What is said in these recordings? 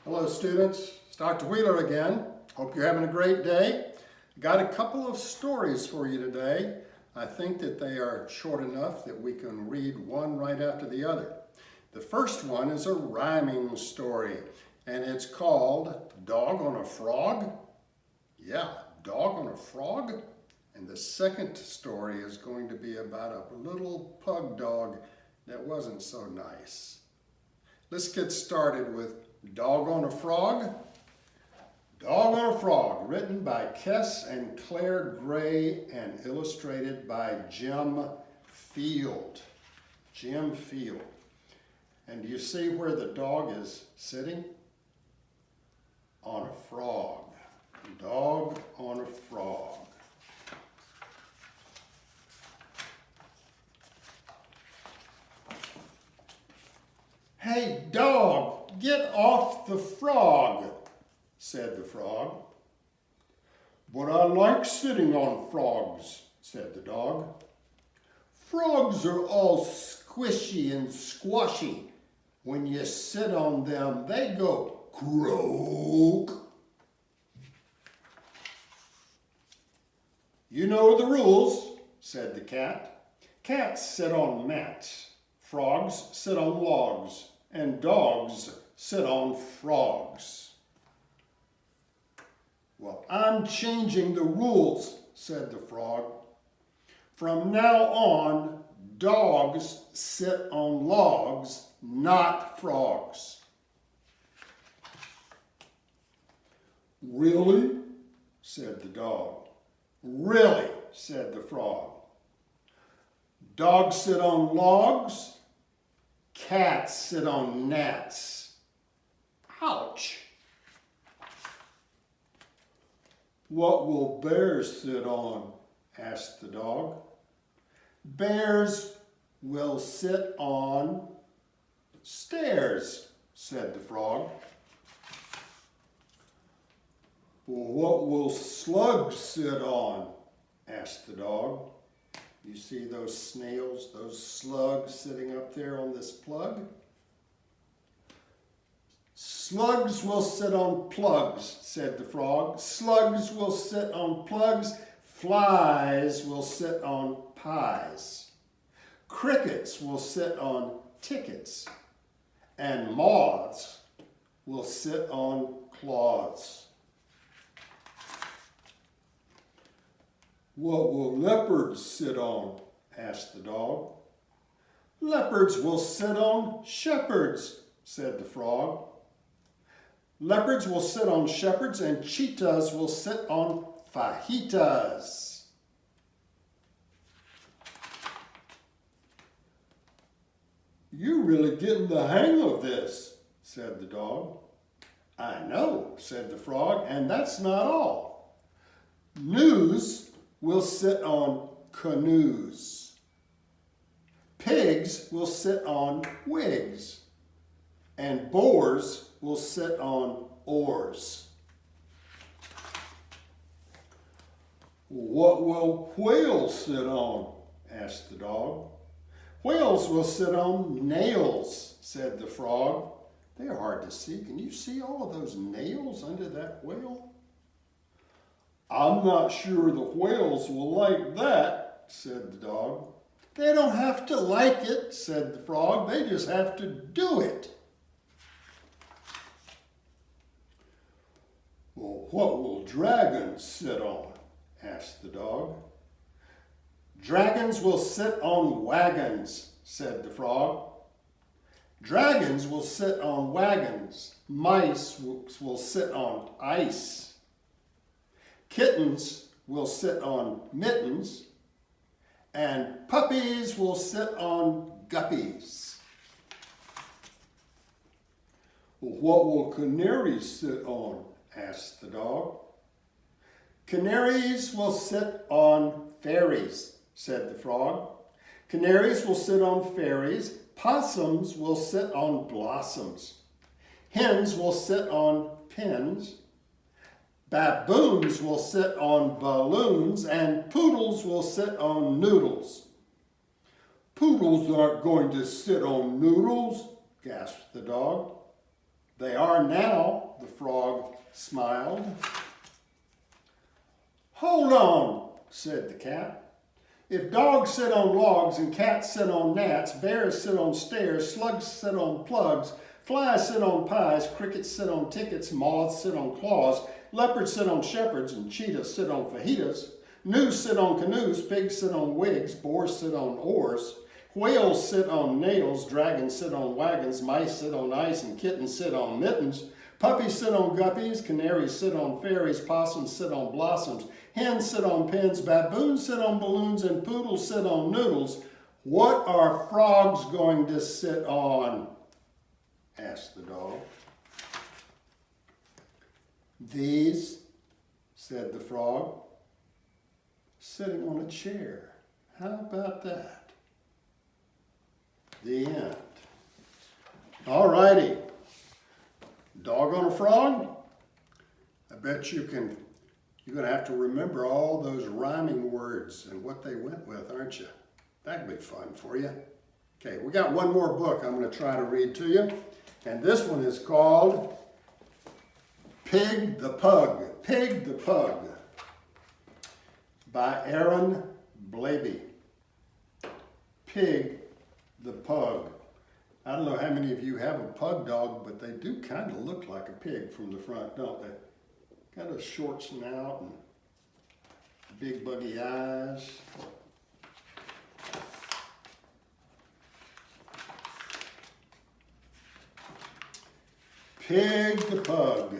Hello students, it's Dr. Wheeler again. Hope you're having a great day. Got a couple of stories for you today. I think that they are short enough that we can read one right after the other. The first one is a rhyming story and it's called Dog on a Frog. Yeah, Dog on a Frog. And the second story is going to be about a little pug dog that wasn't so nice. Let's get started with Dog on a Frog. Dog on a Frog, written by Kess and Claire Gray and illustrated by Jim Field. Jim Field. And do you see where the dog is sitting? On a frog. Dog on a frog. "Hey, dog, get off the frog," said the frog. "But I like sitting on frogs," said the dog. "Frogs are all squishy and squashy. When you sit on them, they go croak." "You know the rules," said the cat. "Cats sit on mats, frogs sit on logs, and dogs sit on frogs." "Well, I'm changing the rules," said the frog. "From now on, dogs sit on logs, not frogs." "Really?" said the dog. "Really," said the frog. "Dogs sit on logs, cats sit on gnats." Ouch! "What will bears sit on?" asked the dog. "Bears will sit on stairs," said the frog. "Well, what will slugs sit on?" asked the dog. "You see those snails, those slugs sitting up there on this plug?" "Slugs will sit on plugs," said the frog. "Slugs will sit on plugs. Flies will sit on pies. Crickets will sit on tickets. And moths will sit on cloths." "What will leopards sit on?" asked the dog. "Leopards will sit on shepherds," said the frog. "Leopards will sit on shepherds and cheetahs will sit on fajitas." "You're really getting the hang of this," said the dog. "I know," said the frog, "and that's not all. News will sit on canoes. Pigs will sit on wigs. And boars will sit on oars." "What will whales sit on?" asked the dog. "Whales will sit on nails," said the frog. "They're hard to see. Can you see all of those nails under that whale?" "I'm not sure the whales will like that," said the dog. "They don't have to like it," said the frog. "They just have to do it." "Well, what will dragons sit on?" asked the dog. "Dragons will sit on wagons," said the frog. "Dragons will sit on wagons. Mice will sit on ice. Kittens will sit on mittens. And puppies will sit on guppies." "Well, what will canaries sit on?" asked the dog. "Canaries will sit on fairies," said the frog. "Canaries will sit on fairies. Possums will sit on blossoms. Hens will sit on pins. Baboons will sit on balloons, and poodles will sit on noodles." "Poodles aren't going to sit on noodles," gasped the dog. "They are now," smiled. "Hold on," said the cat. "If dogs sit on logs and cats sit on gnats, bears sit on stairs, slugs sit on plugs, flies sit on pies, crickets sit on tickets, moths sit on claws, leopards sit on shepherds, and cheetahs sit on fajitas, gnus sit on canoes, pigs sit on wigs, boars sit on oars, whales sit on nails, dragons sit on wagons, mice sit on ice, and kittens sit on mittens. Puppies sit on guppies, canaries sit on fairies, possums sit on blossoms, hens sit on pins, baboons sit on balloons, and poodles sit on noodles. What are frogs going to sit on?" asked the dog. "These," said the frog, "sitting on a chair. How about that?" The end. All righty. Dog on a frog? I bet you're going to have to remember all those rhyming words and what they went with, aren't you? That'd be fun for you. Okay, we got one more book I'm going to try to read to you. And this one is called Pig the Pug. Pig the Pug by Aaron Blaby. Pig the Pug. I don't know how many of you have a pug dog, but they do kind of look like a pig from the front, don't they? Got a short snout and big buggy eyes. Pig the Pug.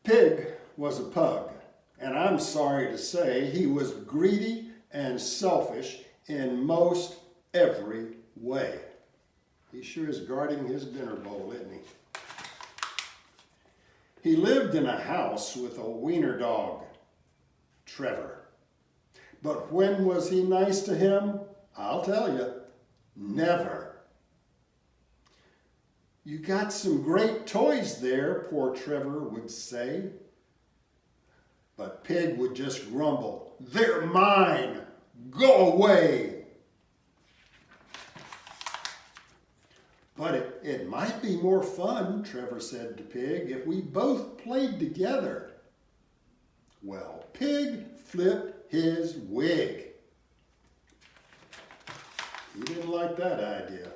Pig was a pug, and I'm sorry to say he was greedy and selfish in most every way. He sure is guarding his dinner bowl, isn't he? He lived in a house with a wiener dog, Trevor. But when was he nice to him? I'll tell you, never. "You got some great toys there," poor Trevor would say. But Pig would just grumble, "They're mine! Go away!" "But it might be more fun," Trevor said to Pig, "if we both played together." Well, Pig flipped his wig. He didn't like that idea.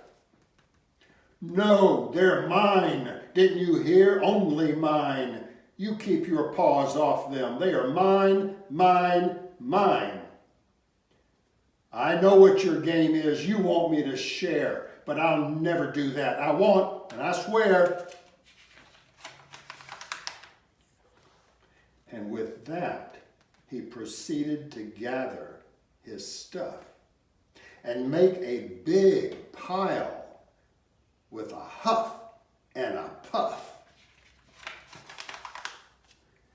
"No, they're mine. Didn't you hear? Only mine. You keep your paws off them. They are mine, mine, mine." "I know what your game is. You want me to share, but I'll never do that. I won't, and I swear." And with that, he proceeded to gather his stuff and make a big pile with a huff and a puff.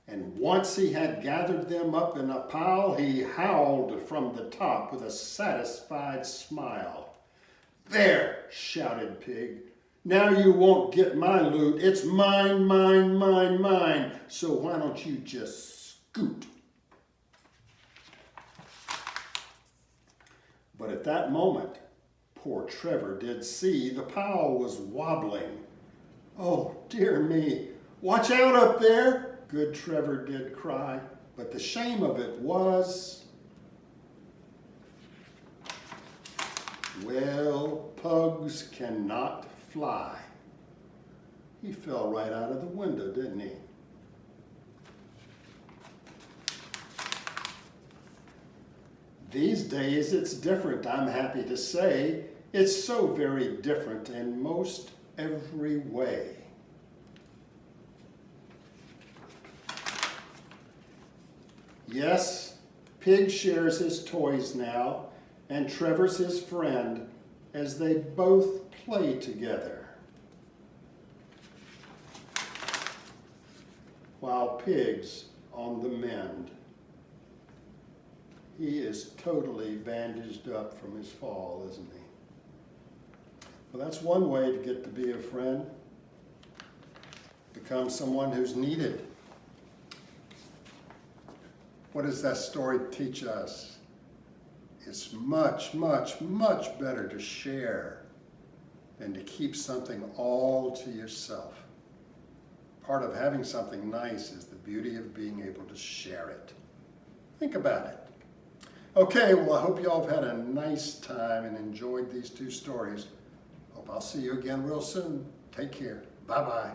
And once he had gathered them up in a pile, he howled from the top with a satisfied smile. "There," shouted Pig. "Now you won't get my loot. It's mine, mine, mine, mine. So why don't you just scoot?" But at that moment, poor Trevor did see the pile was wobbling. "Oh, dear me, watch out up there," good Trevor did cry. But the shame of it was, well, pugs cannot fly. He fell right out of the window, didn't he? These days it's different, I'm happy to say. It's so very different in most every way. Yes, Pig shares his toys now, and Trevor's his friend as they both play together. While Pig's on the mend. He is totally bandaged up from his fall, isn't he? Well, that's one way to get to be a friend. Become someone who's needed. What does that story teach us? It's much, much, much better to share than to keep something all to yourself. Part of having something nice is the beauty of being able to share it. Think about it. Okay, well, I hope you all have had a nice time and enjoyed these two stories. Hope I'll see you again real soon. Take care. Bye-bye.